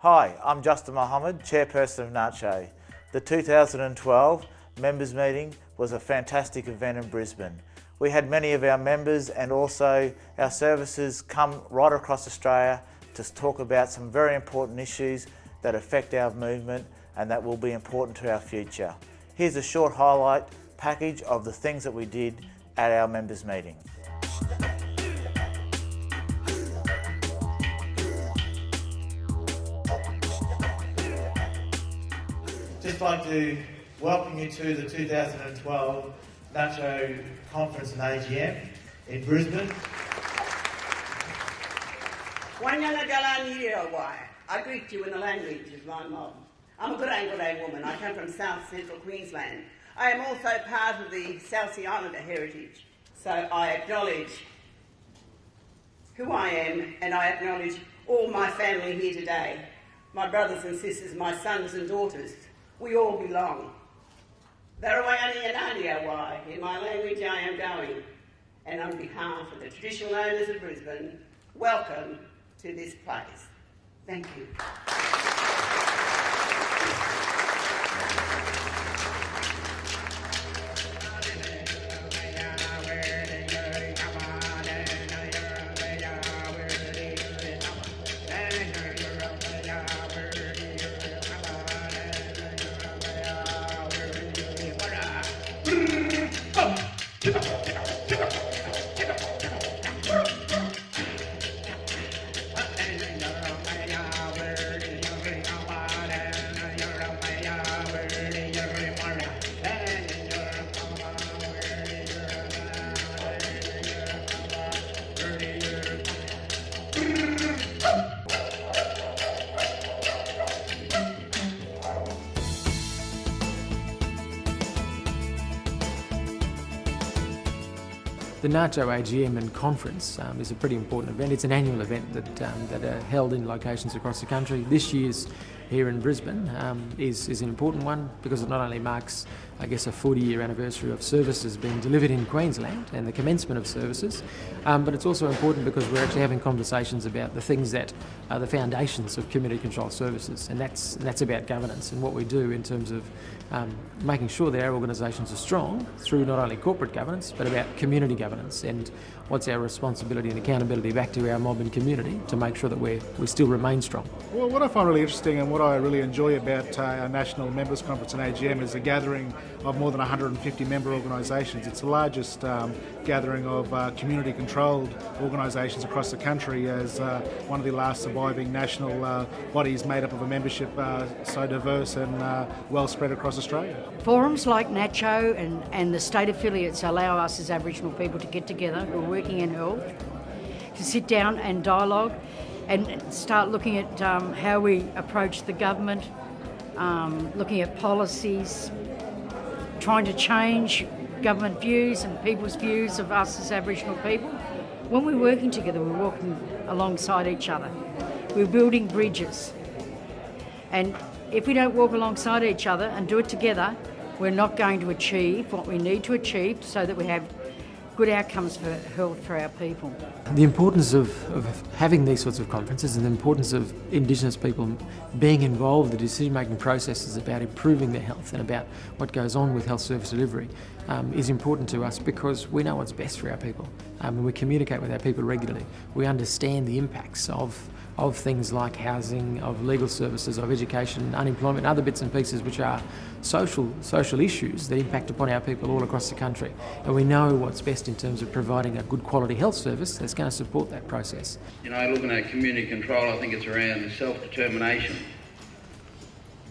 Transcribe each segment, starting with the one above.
Hi, I'm Justin Mohammed, Chairperson of NACCHO. The 2012 members meeting was a fantastic event in Brisbane. We had many of our members and also our services come right across Australia to talk about some very important issues that affect our movement and that will be important to our future. Here's a short highlight package of the things that we did at our members meeting. Just like to welcome you to the 2012 NACCHO Conference and AGM in Brisbane. I greet you in the language of my mob. I'm a G'day woman. I come from South Central Queensland. I am also part of the South Sea Islander heritage, so I acknowledge who I am and I acknowledge all my family here today, my brothers and sisters, my sons and daughters. We all belong. In my language I am going, and on behalf of the traditional owners of Brisbane, welcome to this place. Thank you. The NACCHO AGM and conference is a pretty important event. It's an annual event that are held in locations across the country. This year's here in Brisbane is an important one because it not only marks, I guess, a 40-year anniversary of services being delivered in Queensland and the commencement of services, but it's also important because we're actually having conversations about the things that are the foundations of community control services, and that's about governance and what we do in terms of making sure that our organisations are strong through not only corporate governance but about community governance and what's our responsibility and accountability back to our mob and community to make sure that we still remain strong. Well, what I find really interesting and what I really enjoy about our National Members Conference and AGM is a gathering of more than 150 member organisations. It's the largest gathering of community-controlled organisations across the country as one of the last surviving national bodies made up of a membership so diverse and well spread across Australia. Forums like NACCHO and the state affiliates allow us as Aboriginal people to get together who are working in health, to sit down and dialogue and start looking at how we approach the government, looking at policies, trying to change government views and people's views of us as Aboriginal people. When we're working together, we're walking alongside each other. We're building bridges. And if we don't walk alongside each other and do it together, we're not going to achieve what we need to achieve so that we have good outcomes for health for our people. The importance of having these sorts of conferences and the importance of Indigenous people being involved in the decision-making processes about improving their health and about what goes on with health service delivery is important to us because we know what's best for our people. And we communicate with our people regularly. We understand the impacts of things like housing, of legal services, of education, unemployment, and other bits and pieces which are social issues that impact upon our people all across the country. And we know what's best in terms of providing a good quality health service that's going to support that process. You know, looking at community control, I think it's around self-determination.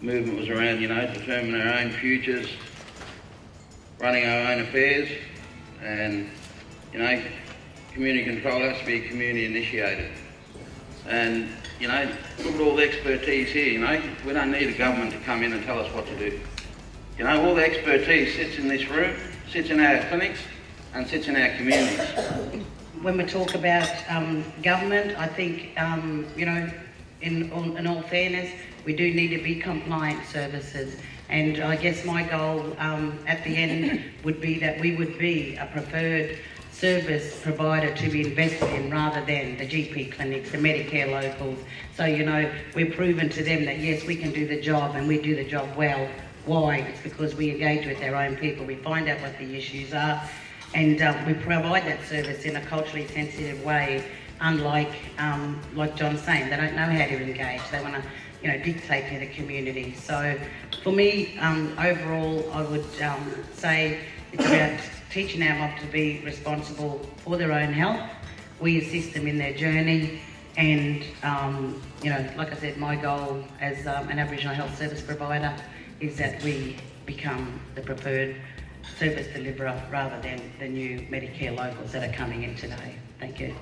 The movement was around, determining our own futures, running our own affairs, and, community control has to be community initiated. And, look at all the expertise here, we don't need a government to come in and tell us what to do. All the expertise sits in this room, sits in our clinics, and sits in our communities. When we talk about government, I think, in all fairness, we do need to be compliant services. And I guess my goal at the end would be that we would be a preferred service provider to be invested in rather than the GP clinics, the Medicare locals. So, we're proven to them that yes, we can do the job and we do the job well. Why? It's because we engage with our own people, we find out what the issues are, and we provide that service in a culturally sensitive way, unlike, like John's saying, they don't know how to engage, they want to dictate to the community. So for me, overall, I would say it's about teaching our mob to be responsible for their own health. We assist them in their journey, and like I said, my goal as an Aboriginal health service provider is that we become the preferred service deliverer rather than the new Medicare locals that are coming in today. Thank you.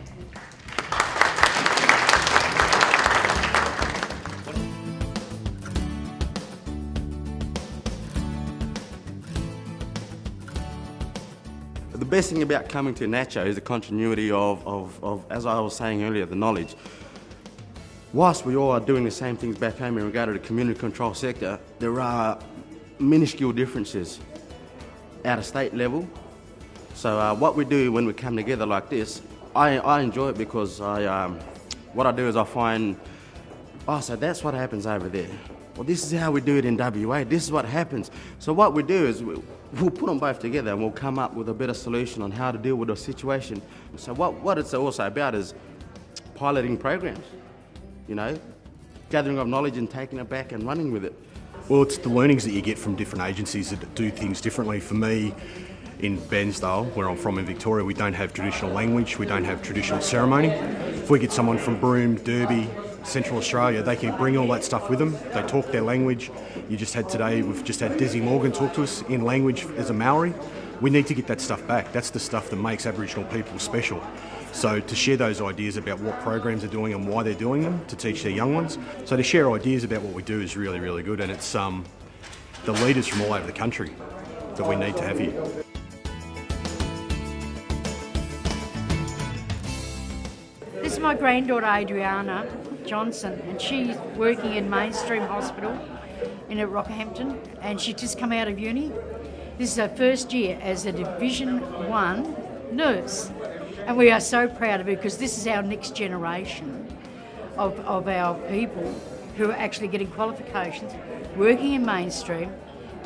The best thing about coming to NACCHO is the continuity of, as I was saying earlier, the knowledge. Whilst we all are doing the same things back home in regard to the community control sector, there are minuscule differences at a state level. So what we do when we come together like this, I enjoy it because what I do is I find, so that's what happens over there. Well, this is how we do it in WA. This is what happens. So what we do is we'll put them both together and we'll come up with a better solution on how to deal with the situation. So what it's also about is piloting programs, gathering of knowledge and taking it back and running with it. Well, it's the learnings that you get from different agencies that do things differently. For me, in Bairnsdale, where I'm from in Victoria, we don't have traditional language, we don't have traditional ceremony. If we get someone from Broome, Derby, Central Australia, they can bring all that stuff with them. They talk their language. We've just had Desi Morgan talk to us in language as a Maori. We need to get that stuff back. That's the stuff that makes Aboriginal people special. So to share those ideas about what programs are doing and why they're doing them, to teach their young ones. So to share ideas about what we do is really, really good, and it's the leaders from all over the country that we need to have here. This is my granddaughter Adriana Johnson, and she's working in Mainstream Hospital in Rockhampton, and she's just come out of uni. This is her first year as a Division 1 nurse, and we are so proud of her because this is our next generation of our people who are actually getting qualifications, working in mainstream,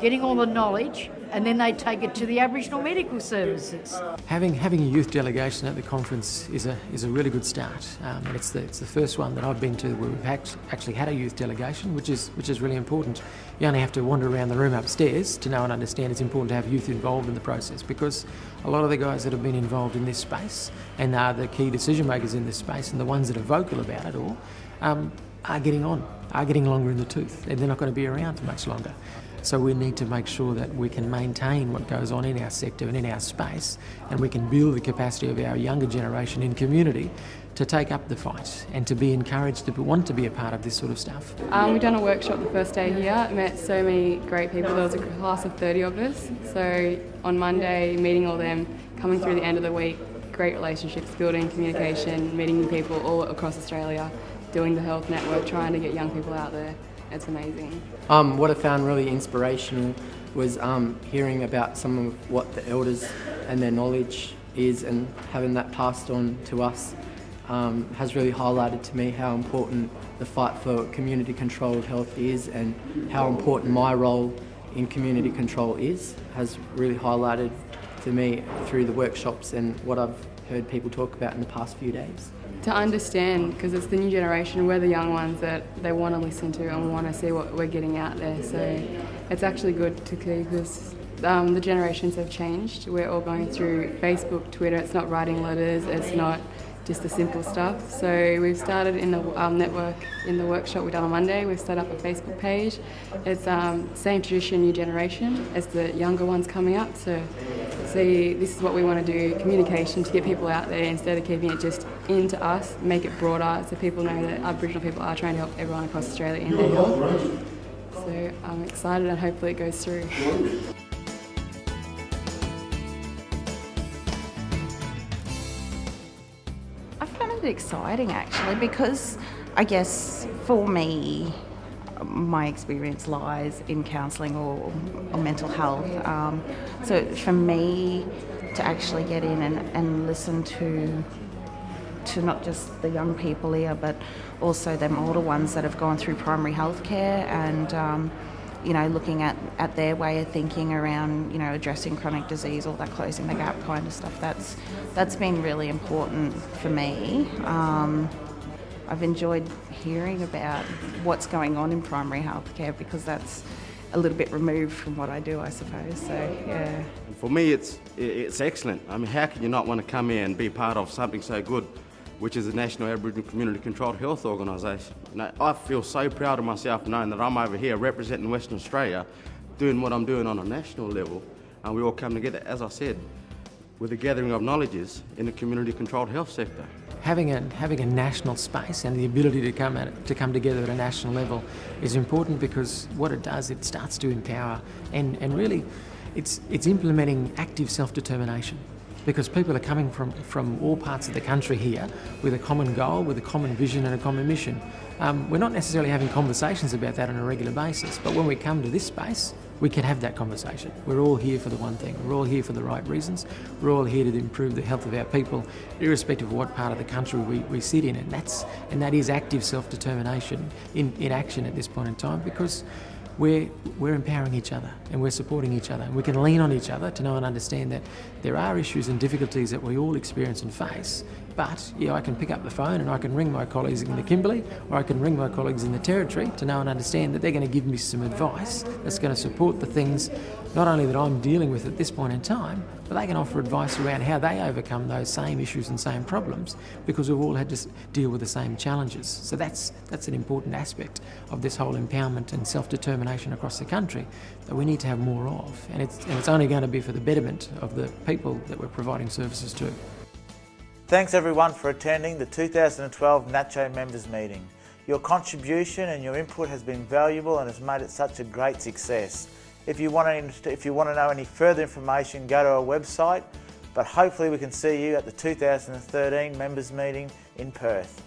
getting all the knowledge, and then they take it to the Aboriginal medical services. Having a youth delegation at the conference is a really good start, and it's the first one that I've been to where we've actually had a youth delegation, which is really important. You only have to wander around the room upstairs to know and understand it's important to have youth involved in the process, because a lot of the guys that have been involved in this space and are the key decision makers in this space and the ones that are vocal about it all are getting longer in the tooth, and they're not going to be around for much longer. So we need to make sure that we can maintain what goes on in our sector and in our space, and we can build the capacity of our younger generation in community to take up the fight and to be encouraged to want to be a part of this sort of stuff. We've done a workshop the first day here, met so many great people. There was a class of 30 of us. So on Monday, meeting all them, coming through the end of the week, great relationships, building communication, meeting new people all across Australia, doing the health network, trying to get young people out there. It's amazing. What I found really inspirational was hearing about some of what the elders and their knowledge is, and having that passed on to us has really highlighted to me how important the fight for community controlled health is, and how important my role in community control has really highlighted to me through the workshops and what I've heard people talk about in the past few days. To understand, because it's the new generation, we're the young ones that they want to listen to and want to see what we're getting out there. So it's actually good to see, because the generations have changed. We're all going through Facebook, Twitter. It's not writing letters. It's not just the simple stuff. So we've started in the network, in the workshop we've done on Monday. We've set up a Facebook page. It's same tradition, new generation as the younger ones coming up. So see, this is what we want to do, communication, to get people out there instead of keeping it just into us, make it broader so people know that Aboriginal people are trying to help everyone across Australia in their health. So I'm excited and hopefully it goes through. I found it exciting actually, because I guess for me, my experience lies in counselling or mental health. So for me, to actually get in and listen to not just the young people here, but also them older ones that have gone through primary health care and looking at their way of thinking around, addressing chronic disease, all that closing the gap kind of stuff. That's been really important for me. I've enjoyed hearing about what's going on in primary health care because that's a little bit removed from what I do, I suppose. So, yeah. For me, it's excellent. I mean, how can you not want to come here and be part of something so good, which is the National Aboriginal Community Controlled Health Organisation? I feel so proud of myself knowing that I'm over here representing Western Australia, doing what I'm doing on a national level, and we all come together, as I said, with a gathering of knowledges in the community controlled health sector. Having a national space and the ability to come together at a national level is important because what it does, it starts to empower and really it's implementing active self-determination. Because people are coming from all parts of the country here with a common goal, with a common vision and a common mission. We're not necessarily having conversations about that on a regular basis, but when we come to this space, we can have that conversation. We're all here for the one thing. We're all here for the right reasons. We're all here to improve the health of our people, irrespective of what part of the country we sit in. And that is active self-determination in action at this point in time, because we're empowering each other and we're supporting each other, and we can lean on each other to know and understand that there are issues and difficulties that we all experience and face. But I can pick up the phone and I can ring my colleagues in the Kimberley or I can ring my colleagues in the Territory to know and understand that they're going to give me some advice that's going to support the things not only that I'm dealing with at this point in time, but they can offer advice around how they overcome those same issues and same problems, because we've all had to deal with the same challenges. So that's an important aspect of this whole empowerment and self-determination across the country that we need to have more of. And it's only going to be for the betterment of the people that we're providing services to. Thanks everyone for attending the 2012 NACCHO members meeting. Your contribution and your input has been valuable and has made it such a great success. If you want to know any further information, go to our website, but hopefully we can see you at the 2013 members meeting in Perth.